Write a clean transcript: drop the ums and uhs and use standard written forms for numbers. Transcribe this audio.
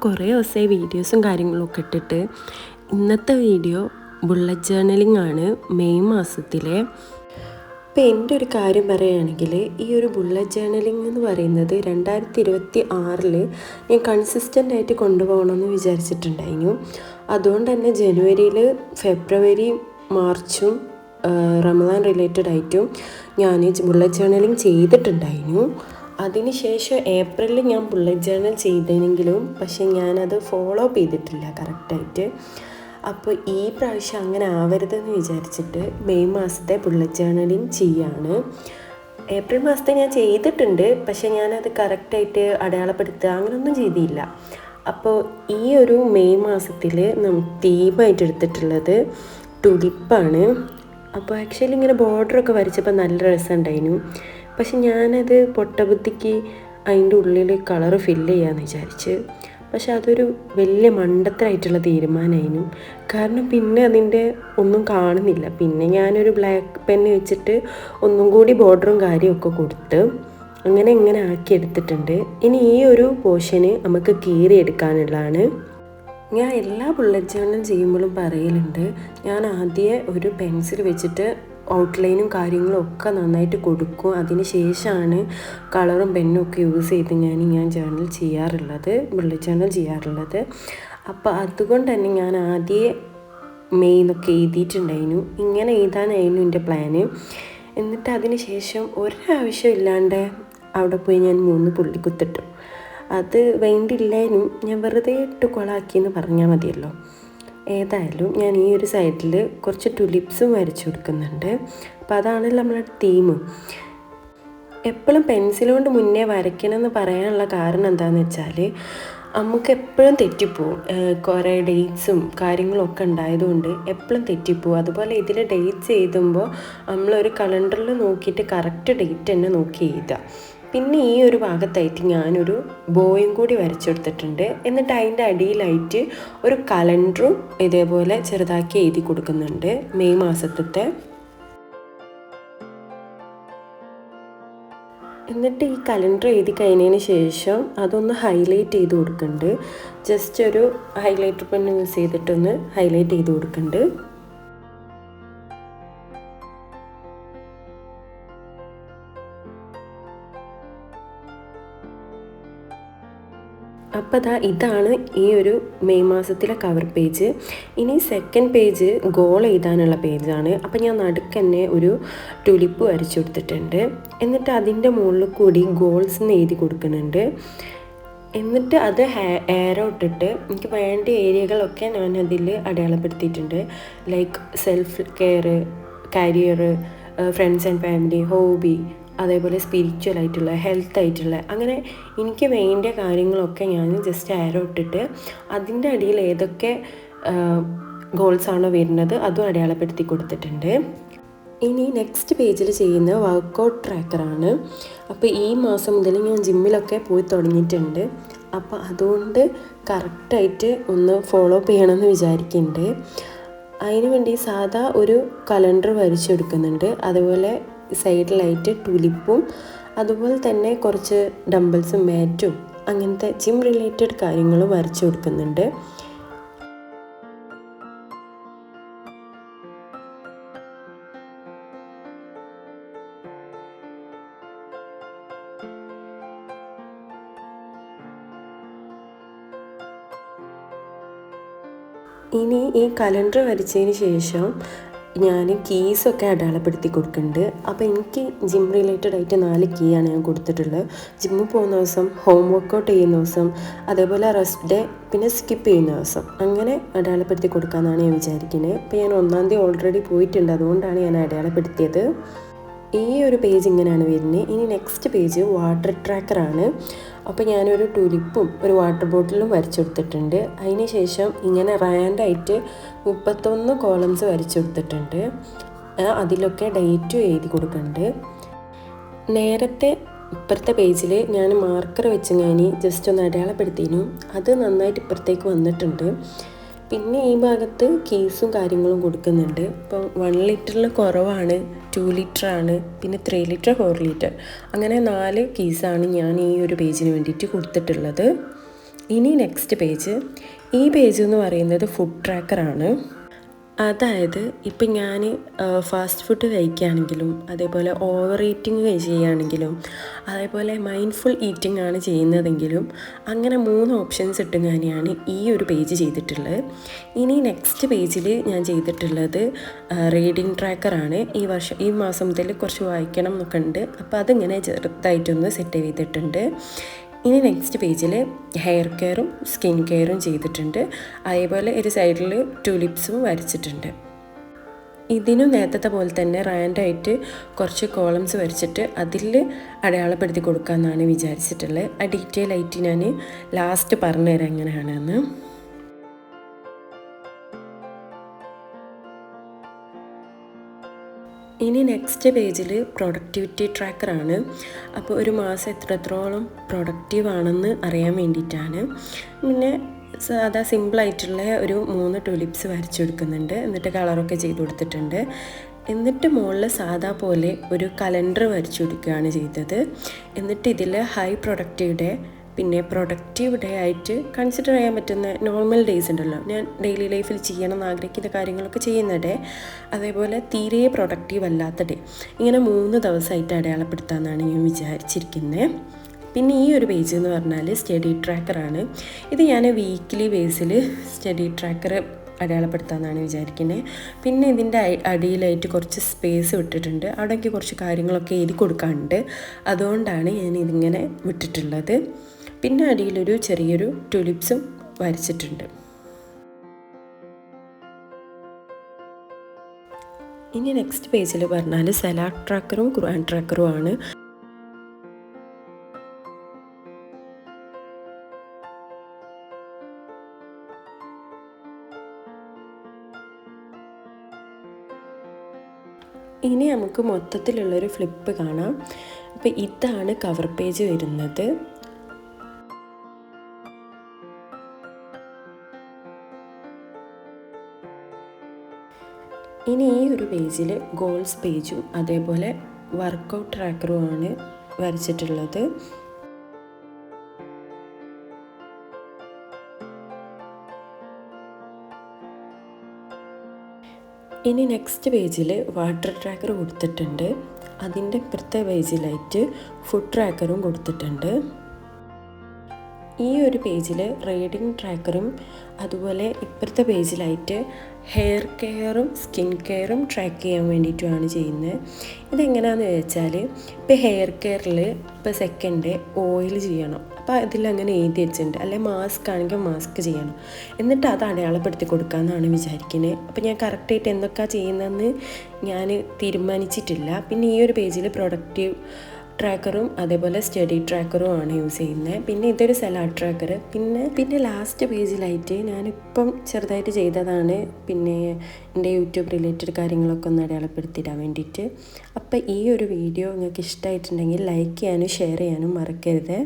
കുറേ ദിവസമായി വീഡിയോസും കാര്യങ്ങളൊക്കെ ഇട്ടിട്ട്. ഇന്നത്തെ വീഡിയോ ബുള്ളറ്റ് ജേർണലിംഗ് ആണ്, മെയ് മാസത്തിലെ. ഇപ്പോൾ എൻ്റെ ഒരു കാര്യം പറയുകയാണെങ്കിൽ, ഈ ഒരു ബുള്ളറ്റ് ജേർണലിംഗ് എന്ന് പറയുന്നത് 2026 ഞാൻ കൺസിസ്റ്റൻ്റ് ആയിട്ട് കൊണ്ടുപോകണമെന്ന് വിചാരിച്ചിട്ടുണ്ടായിരുന്നു. അതുകൊണ്ട് തന്നെ ജനുവരിയിൽ, ഫെബ്രുവരി, മാർച്ചും റമദാൻ റിലേറ്റഡ് ആയിട്ടും ഞാൻ ബുള്ളറ്റ് ജേർണലിംഗ് ചെയ്തിട്ടുണ്ടായിരുന്നു. അതിനുശേഷം ഏപ്രിലിൽ ഞാൻ ബുള്ളറ്റ് ജേർണൽ ചെയ്തെങ്കിലും പക്ഷേ ഞാനത് ഫോളോ അപ്പ് ചെയ്തിട്ടില്ല കറക്റ്റായിട്ട്. അപ്പോൾ ഈ പ്രാവശ്യം അങ്ങനെ ആവരുതെന്ന് വിചാരിച്ചിട്ട് മെയ് മാസത്തെ ബുള്ളറ്റ് ജേർണലിംഗ് ചെയ്യാണ്. ഏപ്രിൽ മാസത്തെ ഞാൻ ചെയ്തിട്ടുണ്ട്, പക്ഷേ ഞാനത് കറക്റ്റായിട്ട് അടയാളപ്പെടുത്തുക അങ്ങനെയൊന്നും ചെയ്തില്ല. അപ്പോൾ ഈ ഒരു മെയ് മാസത്തിൽ തീമായിട്ട് എടുത്തിട്ടുള്ളത് ടുലിപ്പാണ്. അപ്പോൾ ആക്ച്വലി ഇങ്ങനെ ബോർഡറൊക്കെ വരച്ചപ്പോൾ നല്ല രസമുണ്ടായിരുന്നു. പക്ഷെ ഞാനത് പൊട്ടബുദ്ധിക്ക് അതിൻ്റെ ഉള്ളിൽ കളറ് ഫില്ല് ചെയ്യാമെന്ന് വിചാരിച്ച്. പക്ഷെ അതൊരു വലിയ മണ്ടത്തരായിട്ടുള്ള തീരുമാനമായിരുന്നു. കാരണം പിന്നെ അതിൻ്റെ ഒന്നും കാണുന്നില്ല. പിന്നെ ഞാനൊരു ബ്ലാക്ക് പെന്ന് വെച്ചിട്ട് ഒന്നും കൂടി ബോർഡറും കാര്യമൊക്കെ കൊടുത്ത് അങ്ങനെ ആക്കിയെടുത്തിട്ടുണ്ട്. ഇനി ഈ ഒരു പോർഷന് നമുക്ക് കീറിയെടുക്കാനുള്ളതാണ്. ഞാൻ എല്ലാ ബുള്ളറ്റ് ജേർണൽ ചെയ്യുമ്പോഴും പറയലുണ്ട്, ഞാൻ ആദ്യം ഒരു പെൻസിൽ വെച്ചിട്ട് ഔട്ട്ലൈനും കാര്യങ്ങളും ഒക്കെ നന്നായിട്ട് കൊടുക്കും. അതിന് ശേഷമാണ് കളറും പെന്നും ഒക്കെ യൂസ് ചെയ്ത് ഞാൻ ജേർണൽ ചെയ്യാറുള്ളത്, ബുള്ളറ്റ് ജേർണൽ ചെയ്യാറുള്ളത്. അപ്പോൾ അതുകൊണ്ട് തന്നെ ഞാൻ ആദ്യം മെയ് എന്നൊക്കെ എഴുതിയിട്ടുണ്ടായിരുന്നു. ഇങ്ങനെ എഴുതാനായിരുന്നു എൻ്റെ പ്ലാന്. എന്നിട്ട് അതിന് ശേഷം ഒരാവശ്യമില്ലാണ്ട് അവിടെ പോയി ഞാൻ 3 പുള്ളിക്കുത്തിട്ടു. അത് വേണ്ടില്ലായിരുന്നു, ഞാൻ വെറുതെ ഇട്ട് കൊളാക്കിയെന്ന് പറഞ്ഞാൽ മതിയല്ലോ. ഏതായാലും ഞാൻ ഈ ഒരു സൈഡിൽ കുറച്ച് ടുലിപ്സും വരച്ചു കൊടുക്കുന്നുണ്ട്. അപ്പോൾ അതാണല്ലോ നമ്മുടെ തീം. എപ്പോഴും പെൻസിൽ കൊണ്ട് മുന്നേ വരയ്ക്കണമെന്ന് പറയാനുള്ള കാരണം എന്താണെന്ന് വെച്ചാൽ, നമുക്ക് എപ്പോഴും തെറ്റിപ്പോവും. കുറേ ഡേറ്റ്സും കാര്യങ്ങളും ഒക്കെ ഉണ്ടായതുകൊണ്ട് എപ്പോഴും തെറ്റിപ്പോവും. അതുപോലെ ഇതിൽ ഡേറ്റ്സ് എഴുതുമ്പോൾ നമ്മളൊരു കലണ്ടറിൽ നോക്കിയിട്ട് കറക്റ്റ് ഡേറ്റ് തന്നെ നോക്കി എഴുതുക. പിന്നെ ഈ ഒരു ഭാഗത്തായിട്ട് ഞാനൊരു ബോയും കൂടി വരച്ചെടുത്തിട്ടുണ്ട്. എന്നിട്ട് അതിൻ്റെ അടിയിലായിട്ട് ഒരു കലണ്ടറും ഇതേപോലെ ചെറുതാക്കി എഴുതി കൊടുക്കുന്നുണ്ട് മെയ് മാസത്തെ. എന്നിട്ട് ഈ കലണ്ടർ എഴുതി കഴിഞ്ഞതിന് ശേഷം അതൊന്ന് ഹൈലൈറ്റ് ചെയ്ത് കൊടുക്കുന്നുണ്ട്. ജസ്റ്റ് ഒരു ഹൈലൈറ്റർ പെൻ യൂസ് ചെയ്തിട്ടൊന്ന് ഹൈലൈറ്റ് ചെയ്ത് കൊടുക്കുന്നുണ്ട്. അപ്പോൾ ഇതാണ് ഈ ഒരു മെയ് മാസത്തിലെ കവർ പേജ്. ഇനി സെക്കൻഡ് പേജ് ഗോൾ എഴുതാനുള്ള പേജാണ്. അപ്പോൾ ഞാൻ നടുക്ക് തന്നെ ഒരു ടുലിപ്പ് വരച്ചു കൊടുത്തിട്ടുണ്ട്. എന്നിട്ട് അതിൻ്റെ മുകളിൽ കൂടി ഗോൾസ് എന്ന് എഴുതി കൊടുക്കുന്നുണ്ട്. എന്നിട്ട് അത് ആരോ ഇട്ടിട്ട് എനിക്ക് വേണ്ട ഏരിയകളൊക്കെ ഞാൻ അതിൽ അടയാളപ്പെടുത്തിയിട്ടുണ്ട്. Like self care, career, friends and family, hobby, അതേപോലെ സ്പിരിച്വൽ ആയിട്ടുള്ള, ഹെൽത്ത് ആയിട്ടുള്ള, അങ്ങനെ എനിക്ക് വേണ്ട കാര്യങ്ങളൊക്കെ ഞാൻ ജസ്റ്റ് ആരോ ഇട്ടിട്ട് അതിൻ്റെ അടിയിൽ ഏതൊക്കെ ഗോൾസാണോ വരുന്നത് അതും അടയാളപ്പെടുത്തി കൊടുത്തിട്ടുണ്ട്. ഇനി നെക്സ്റ്റ് പേജിൽ ചെയ്യുന്ന വർക്കൗട്ട് ട്രാക്കറാണ്. അപ്പോൾ ഈ മാസം മുതൽ ഞാൻ ജിമ്മിലൊക്കെ പോയി തുടങ്ങിയിട്ടുണ്ട്. അപ്പോൾ അതുകൊണ്ട് കറക്റ്റായിട്ട് ഒന്ന് ഫോളോ അപ്പ് ചെയ്യണമെന്ന് വിചാരിക്കുന്നുണ്ട്. അതിനു വേണ്ടി സാധാ ഒരു കലണ്ടർ വരച്ചെടുക്കുന്നുണ്ട്. അതുപോലെ സൈഡിലായിട്ട് ടുലിപ്പും അതുപോലെ തന്നെ കുറച്ച് ഡംബിൾസും മാറ്റും അങ്ങനത്തെ ജിം റിലേറ്റഡ് കാര്യങ്ങളും വരച്ചു കൊടുക്കുന്നുണ്ട്. ഇനി ഈ കലണ്ടർ വരച്ചതിന് ശേഷം ഞാൻ കീസൊക്കെ അടയാളപ്പെടുത്തി കൊടുക്കുന്നുണ്ട്. അപ്പോൾ എനിക്ക് ജിം റിലേറ്റഡ് ആയിട്ട് 4 കീയാണ് ഞാൻ കൊടുത്തിട്ടുള്ളത്. ജിമ്മിൽ പോകുന്ന ദിവസം, ഹോം വർക്കൗട്ട് ചെയ്യുന്ന ദിവസം, അതേപോലെ റെസ്റ്റ് ഡേ, പിന്നെ സ്കിപ്പ് ചെയ്യുന്ന ദിവസം, അങ്ങനെ അടയാളപ്പെടുത്തി കൊടുക്കാമെന്നാണ് ഞാൻ വിചാരിക്കുന്നത്. അപ്പോൾ ഞാൻ 1-ാം തീയതി ഓൾറെഡി പോയിട്ടുണ്ട്, അതുകൊണ്ടാണ് ഞാൻ അടയാളപ്പെടുത്തിയത്. ഈ ഒരു പേജ് ഇങ്ങനെയാണ് വരുന്നത്. ഇനി നെക്സ്റ്റ് പേജ് വാട്ടർ ട്രാക്കറാണ്. അപ്പോൾ ഞാനൊരു ടുലിപ്പും ഒരു വാട്ടർ ബോട്ടിലും വരച്ചെടുത്തിട്ടുണ്ട്. അതിന് ശേഷം ഇങ്ങനെ റാൻഡായിട്ട് 31 കോളംസ് വരച്ചെടുത്തിട്ടുണ്ട്. അതിലൊക്കെ ഡേറ്റും എഴുതി കൊടുക്കുന്നുണ്ട്. നേരത്തെ ഇപ്പുറത്തെ പേജിൽ ഞാൻ മാർക്കർ വെച്ച് ജസ്റ്റ് ഒന്ന് അടയാളപ്പെടുത്തിയിരുന്നു. അത് നന്നായിട്ട് ഇപ്പുറത്തേക്ക് വന്നിട്ടുണ്ട്. പിന്നെ ഈ ഭാഗത്ത് കീസും കാര്യങ്ങളും കൊടുക്കുന്നുണ്ട്. ഇപ്പം 1 ലിറ്ററിൽ കുറവാണ്, 2 ലിറ്ററാണ്, പിന്നെ 3 ലിറ്റർ, 4 ലിറ്റർ, അങ്ങനെ 4 കീസാണ് ഞാൻ ഈ ഒരു പേജിന് വേണ്ടിയിട്ട് കൊടുത്തിട്ടുള്ളത്. ഇനി നെക്സ്റ്റ് പേജ്, ഈ പേജ് എന്ന് പറയുന്നത് ഫുഡ് ട്രാക്കറാണ്. അതായത് ഇപ്പം ഞാൻ ഫാസ്റ്റ് ഫുഡ് കഴിക്കുകയാണെങ്കിലും അതേപോലെ ഓവർ ഈറ്റിംഗ് ചെയ്യുകയാണെങ്കിലും അതേപോലെ മൈൻഡ്ഫുൾ ഈറ്റിംഗ് ആണ് ചെയ്യുന്നതെങ്കിലും അങ്ങനെ 3 ഓപ്ഷൻസ് ഇട്ടുങ്ങാനെയാണ് ഈ ഒരു പേജ് ചെയ്തിട്ടുള്ളത്. ഇനി നെക്സ്റ്റ് പേജിൽ ഞാൻ ചെയ്തിട്ടുള്ളത് റീഡിങ് ട്രാക്കറാണ്. ഈ മാസം മുതൽ കുറച്ച് വായിക്കണം എന്നൊക്കെ ഉണ്ട്. അപ്പോൾ അതിങ്ങനെ ചെറുതായിട്ടൊന്ന് സെറ്റ് ചെയ്തിട്ടുണ്ട്. ഇനി നെക്സ്റ്റ് പേജിൽ ഹെയർ കെയറും സ്കിൻ കെയറും ചെയ്തിട്ടുണ്ട്. അതേപോലെ ഒരു സൈഡിൽ ട്യൂലിപ്സും വരച്ചിട്ടുണ്ട്. ഇതിനും നേരത്തെ പോലെ തന്നെ റാൻഡായിട്ട് കുറച്ച് കോളംസ് വരച്ചിട്ട് അതിൽ അടയാളപ്പെടുത്തി കൊടുക്കാമെന്നാണ് വിചാരിച്ചിട്ടുള്ളത്. ആ ഡീറ്റെയിൽ ആയിട്ട് ഞാൻ ലാസ്റ്റ് പറഞ്ഞുതരാം എങ്ങനെയാണെന്ന്. ഇനി നെക്സ്റ്റ് പേജിൽ പ്രൊഡക്ടിവിറ്റി ട്രാക്കറാണ്. അപ്പോൾ ഒരു മാസം എത്രത്തോളം പ്രൊഡക്റ്റീവ് ആണെന്ന് അറിയാൻ വേണ്ടിയിട്ടാണ്. പിന്നെ സാധാ സിമ്പിളായിട്ടുള്ള ഒരു 3 ട്യൂലിപ്സ് വരച്ചെടുക്കുന്നുണ്ട്. എന്നിട്ട് കളറൊക്കെ ചെയ്ത് കൊടുത്തിട്ടുണ്ട്. എന്നിട്ട് മുകളിൽ സാധാ പോലെ ഒരു കലണ്ടർ വരച്ചു കൊടുക്കുകയാണ് ചെയ്തത്. എന്നിട്ട് ഇതിൽ ഹൈ പ്രൊഡക്റ്റീവ് പിന്നെ പ്രൊഡക്റ്റീവ് ഡേ ആയിട്ട് കൺസിഡർ ചെയ്യാൻ പറ്റുന്ന നോർമൽ ഡേയ്സ് ഉണ്ടല്ലോ, ഞാൻ ഡെയിലി ലൈഫിൽ ചെയ്യണം എന്ന് ആഗ്രഹിക്കുന്ന കാര്യങ്ങളൊക്കെ ചെയ്യുന്ന ഡേ, അതേപോലെ തീരെ പ്രൊഡക്റ്റീവ് അല്ലാത്ത ഡേ, ഇങ്ങനെ 3 ദിവസമായിട്ട് അടയാളപ്പെടുത്താമെന്നാണ് ഞാൻ വിചാരിച്ചിരിക്കുന്നത്. പിന്നെ ഈ ഒരു പേജ് എന്ന് പറഞ്ഞാൽ സ്റ്റഡി ട്രാക്കറാണ്. ഇത് ഞാൻ വീക്ക്ലി ബേസിൽ സ്റ്റഡി ട്രാക്കർ അടയാളപ്പെടുത്താമെന്നാണ് വിചാരിക്കുന്നത്. പിന്നെ ഇതിൻ്റെ അടിയിലായിട്ട് കുറച്ച് സ്പേസ് വിട്ടിട്ടുണ്ട്. അവിടേക്ക് കുറച്ച് കാര്യങ്ങളൊക്കെ എഴുതി കൊടുക്കാനുണ്ട്. അതുകൊണ്ടാണ് ഞാൻ ഇതിങ്ങനെ വിട്ടിട്ടുള്ളത്. പിന്നെ അടിയിലൊരു ചെറിയൊരു ട്യൂലിപ്സും വരച്ചിട്ടുണ്ട്. ഇനി നെക്സ്റ്റ് പേജിൽ പറഞ്ഞാൽ സലാഡ് ട്രാക്കറും ഖുർആൻ ട്രാക്കറും ആണ്. ഇനി നമുക്ക് മൊത്തത്തിലുള്ളൊരു ഫ്ലിപ്പ് കാണാം. അപ്പോൾ ഇതാണ് കവർ പേജ് വരുന്നത്. ഇനി ഈ ഒരു പേജിൽ ഗോൾസ് പേജും അതേപോലെ വർക്കൗട്ട് ട്രാക്കറുമാണ് വരച്ചിട്ടുള്ളത്. ഇനി നെക്സ്റ്റ് പേജിൽ വാട്ടർ ട്രാക്കർ കൊടുത്തിട്ടുണ്ട്. അതിൻ്റെ ഇപ്പുറത്തെ പേജിലായിട്ട് ഫുഡ് ട്രാക്കറും കൊടുത്തിട്ടുണ്ട്. ഈ ഒരു പേജിൽ റീഡിങ് ട്രാക്കറും അതുപോലെ ഇപ്പുറത്തെ പേജിലായിട്ട് ഹെയർ കെയറും സ്കിൻ കെയറും ട്രാക്ക് ചെയ്യാൻ വേണ്ടിയിട്ടുമാണ് ചെയ്യുന്നത്. ഇതെങ്ങനെയാണെന്ന് വെച്ചാൽ ഇപ്പോൾ ഹെയർ കെയറിൽ ഇപ്പോൾ സെക്കൻഡ് ഓയിൽ ചെയ്യണം, അപ്പോൾ അതിലങ്ങനെ എഴുതി വെച്ചിട്ടുണ്ട്. അല്ലെങ്കിൽ മാസ്ക് ആണെങ്കിൽ മാസ്ക് ചെയ്യണം, എന്നിട്ട് അത് അടയാളപ്പെടുത്തി കൊടുക്കാമെന്നാണ് വിചാരിക്കുന്നത്. അപ്പോൾ ഞാൻ കറക്റ്റായിട്ട് എന്തൊക്കെയാണ് ചെയ്യുന്നതെന്ന് ഞാൻ തീരുമാനിച്ചിട്ടില്ല. പിന്നെ ഈ ഒരു പേജിൽ പ്രൊഡക്റ്റീവ് ട്രാക്കറും അതേപോലെ സ്റ്റഡി ട്രാക്കറും ആണ് യൂസ് ചെയ്യുന്നത്. പിന്നെ ഇതൊരു സലാഡ് ട്രാക്കർ. പിന്നെ ലാസ്റ്റ് പേജിലായിട്ട് ഞാനിപ്പം ചെറുതായിട്ട് ചെയ്തതാണ്, പിന്നെ എൻ്റെ യൂട്യൂബ് റിലേറ്റഡ് കാര്യങ്ങളൊക്കെ ഒന്ന് അടയാളപ്പെടുത്തിയിടാൻ വേണ്ടിയിട്ട്. അപ്പോൾ ഈ ഒരു വീഡിയോ നിങ്ങൾക്ക് ഇഷ്ടമായിട്ടുണ്ടെങ്കിൽ ലൈക്ക് ചെയ്യാനും ഷെയർ ചെയ്യാനും മറക്കരുത്.